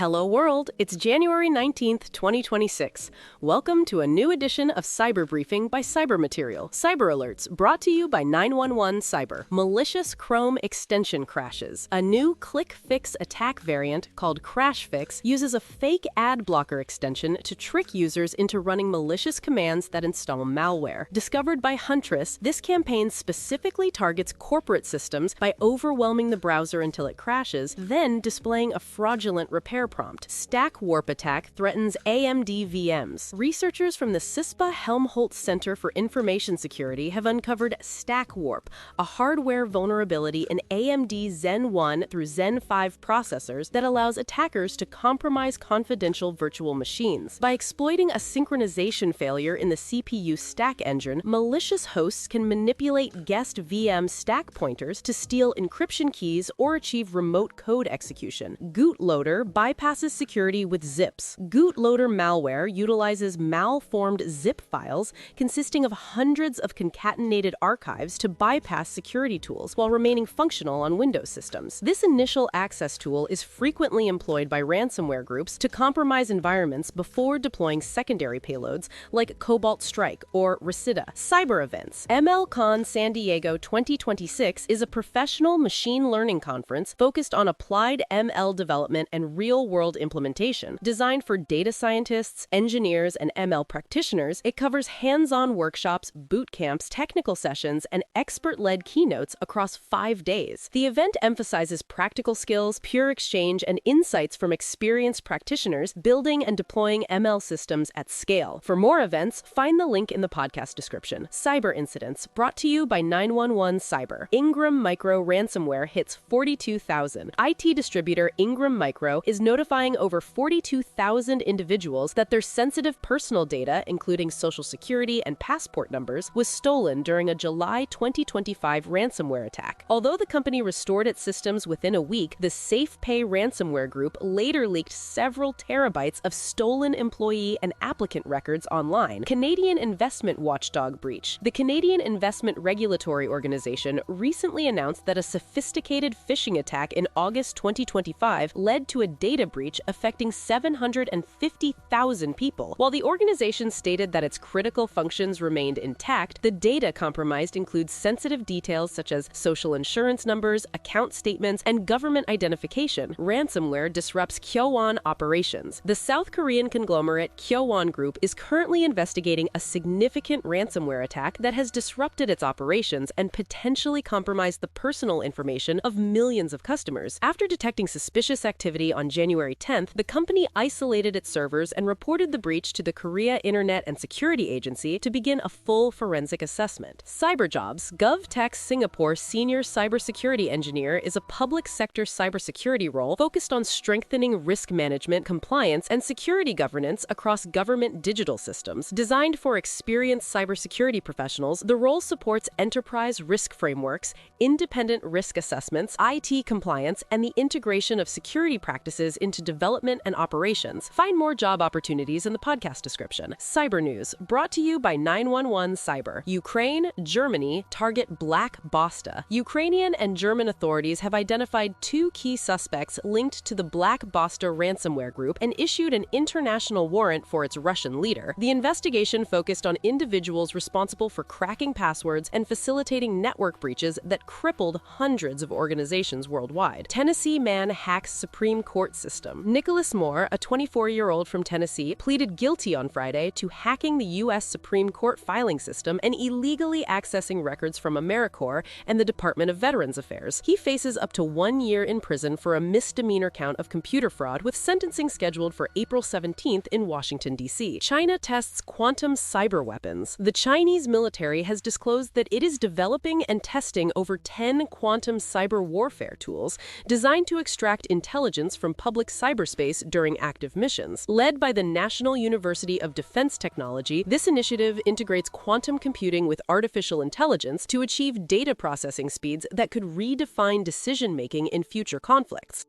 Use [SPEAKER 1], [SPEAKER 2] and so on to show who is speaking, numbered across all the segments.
[SPEAKER 1] Hello world, it's January 19th, 2026. Welcome to a new edition of Cyber Briefing by Cyber Material. Cyber Alerts brought to you by 911 Cyber. Malicious Chrome extension crashes. A new click fix attack variant called Crash Fix uses a fake ad blocker extension to trick users into running malicious commands that install malware. Discovered by Huntress, this campaign specifically targets corporate systems by overwhelming the browser until it crashes, then displaying a fraudulent repair prompt. Stack Warp attack threatens AMD VMs. Researchers from the CISPA Helmholtz Center for Information Security have uncovered Stack Warp, a hardware vulnerability in AMD Zen 1 through Zen 5 processors that allows attackers to compromise confidential virtual machines. By exploiting a synchronization failure in the CPU stack engine, malicious hosts can manipulate guest VM stack pointers to steal encryption keys or achieve remote code execution. Bootloader bypasses security with zips. Bootloader malware utilizes malformed zip files consisting of hundreds of concatenated archives to bypass security tools while remaining functional on Windows systems. This initial access tool is frequently employed by ransomware groups to compromise environments before deploying secondary payloads like Cobalt Strike or Resida. Cyber events. MLCon San Diego 2026 is a professional machine learning conference focused on applied ML development and real-world implementation. Designed for data scientists, engineers, and ML practitioners, it covers hands-on workshops, boot camps, technical sessions, and expert-led keynotes across 5 days. The event emphasizes practical skills, pure exchange, and insights from experienced practitioners building and deploying ML systems at scale. For more events, find the link in the podcast description. Cyber incidents, brought to you by 911 Cyber. Ingram Micro ransomware hits 42,000. IT distributor Ingram Micro is notifying over 42,000 individuals that their sensitive personal data, including social security and passport numbers, was stolen during a July 2025 ransomware attack. Although the company restored its systems within a week, the SafePay ransomware group later leaked several terabytes of stolen employee and applicant records online. Canadian investment watchdog breach. The Canadian Investment Regulatory Organization recently announced that a sophisticated phishing attack in August 2025 led to a data breach affecting 750,000 people. While the organization stated that its critical functions remained intact, the data compromised includes sensitive details such as social insurance numbers, account statements, and government identification. Ransomware disrupts Kyowan operations. The South Korean conglomerate Kyowan Group is currently investigating a significant ransomware attack that has disrupted its operations and potentially compromised the personal information of millions of customers. After detecting suspicious activity on January 10th, the company isolated its servers and reported the breach to the Korea Internet and Security Agency to begin a full forensic assessment. Cyberjobs. GovTech Singapore Senior Cybersecurity Engineer is a public sector cybersecurity role focused on strengthening risk management, compliance, and security governance across government digital systems. Designed for experienced cybersecurity professionals, the role supports enterprise risk frameworks, independent risk assessments, IT compliance, and the integration of security practices into development and operations. Find more job opportunities in the podcast description. Cyber news, brought to you by 911 Cyber. Ukraine, Germany target Black Basta. Ukrainian and German authorities have identified 2 key suspects linked to the Black Basta ransomware group and issued an international warrant for its Russian leader. The investigation focused on individuals responsible for cracking passwords and facilitating network breaches that crippled hundreds of organizations worldwide. Tennessee man hacks Supreme Court system. Nicholas Moore, a 24-year-old from Tennessee, pleaded guilty on Friday to hacking the U.S. Supreme Court filing system and illegally accessing records from AmeriCorps and the Department of Veterans Affairs. He faces up to 1 year in prison for a misdemeanor count of computer fraud, with sentencing scheduled for April 17th in Washington, D.C. China tests quantum cyber weapons. The Chinese military has disclosed that it is developing and testing over 10 quantum cyber warfare tools designed to extract intelligence from public cyberspace during active missions. Led by the National University of Defense Technology, this initiative integrates quantum computing with artificial intelligence to achieve data processing speeds that could redefine decision-making in future conflicts.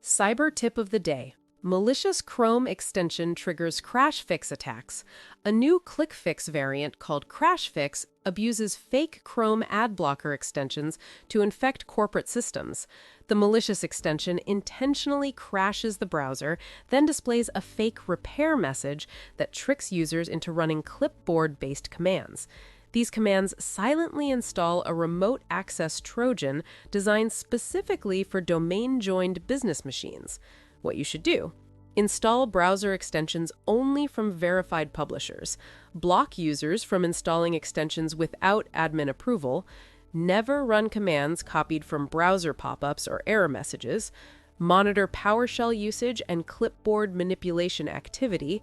[SPEAKER 1] Cyber tip of the day. Malicious Chrome extension triggers crash fix attacks. A new click fix variant called crash fix abuses fake Chrome ad blocker extensions to infect corporate systems. The malicious extension intentionally crashes the browser, then displays a fake repair message that tricks users into running clipboard-based commands. These commands silently install a remote access Trojan designed specifically for domain-joined business machines. What you should do: install browser extensions only from verified publishers, block users from installing extensions without admin approval, never run commands copied from browser pop-ups or error messages, monitor PowerShell usage and clipboard manipulation activity,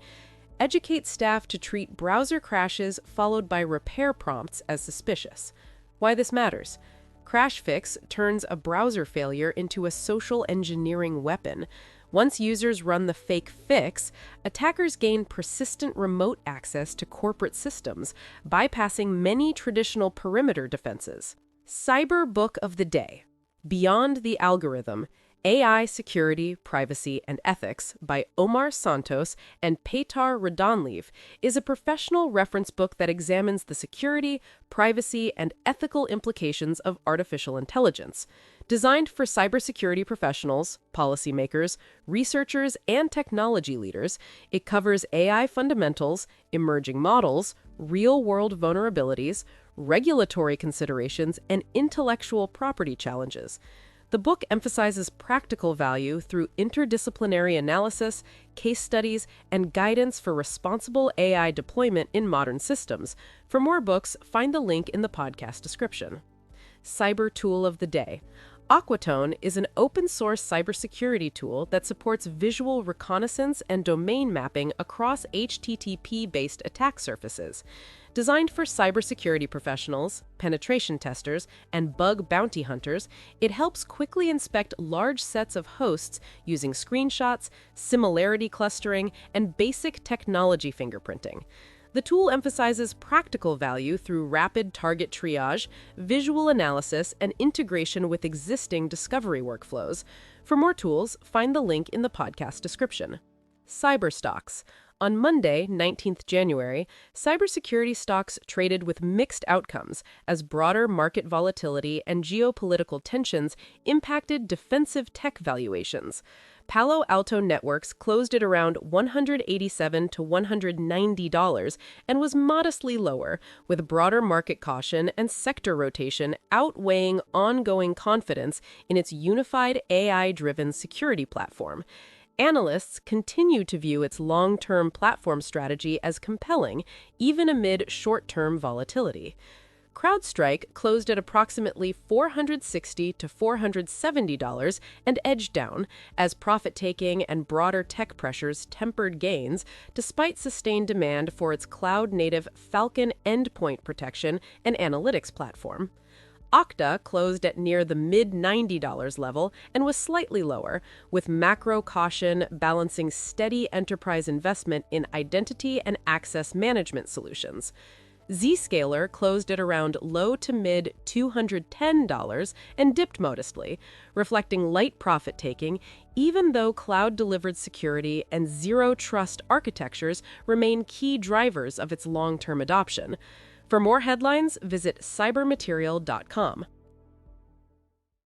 [SPEAKER 1] educate staff to treat browser crashes followed by repair prompts as suspicious. Why this matters: Crash Fix turns a browser failure into a social engineering weapon. Once users run the fake fix, attackers gain persistent remote access to corporate systems, bypassing many traditional perimeter defenses. Cyber Book of the Day: Beyond the Algorithm, AI Security, Privacy, and Ethics by Omar Santos and Petar Radonliv is a professional reference book that examines the security, privacy, and ethical implications of artificial intelligence. Designed for cybersecurity professionals, policymakers, researchers, and technology leaders, it covers AI fundamentals, emerging models, real-world vulnerabilities, regulatory considerations, and intellectual property challenges. The book emphasizes practical value through interdisciplinary analysis, case studies, and guidance for responsible AI deployment in modern systems. For more books, find the link in the podcast description. Cyber Tool of the Day: Aquatone is an open-source cybersecurity tool that supports visual reconnaissance and domain mapping across HTTP-based attack surfaces. Designed for cybersecurity professionals, penetration testers, and bug bounty hunters, it helps quickly inspect large sets of hosts using screenshots, similarity clustering, and basic technology fingerprinting. The tool emphasizes practical value through rapid target triage, visual analysis, and integration with existing discovery workflows. For more tools, find the link in the podcast description. Cyber Stocks: On Monday, 19th January, cybersecurity stocks traded with mixed outcomes as broader market volatility and geopolitical tensions impacted defensive tech valuations. Palo Alto Networks closed at around $187 to $190 and was modestly lower, with broader market caution and sector rotation outweighing ongoing confidence in its unified AI-driven security platform. Analysts continue to view its long-term platform strategy as compelling, even amid short-term volatility. CrowdStrike closed at approximately $460 to $470 and edged down as profit-taking and broader tech pressures tempered gains, despite sustained demand for its cloud-native Falcon endpoint protection and analytics platform. Okta closed at near the mid-$90 level and was slightly lower, with macro caution balancing steady enterprise investment in identity and access management solutions. Zscaler closed at around low to mid $210 and dipped modestly, reflecting light profit-taking, even though cloud-delivered security and zero-trust architectures remain key drivers of its long-term adoption. For more headlines, visit cybermaterial.com.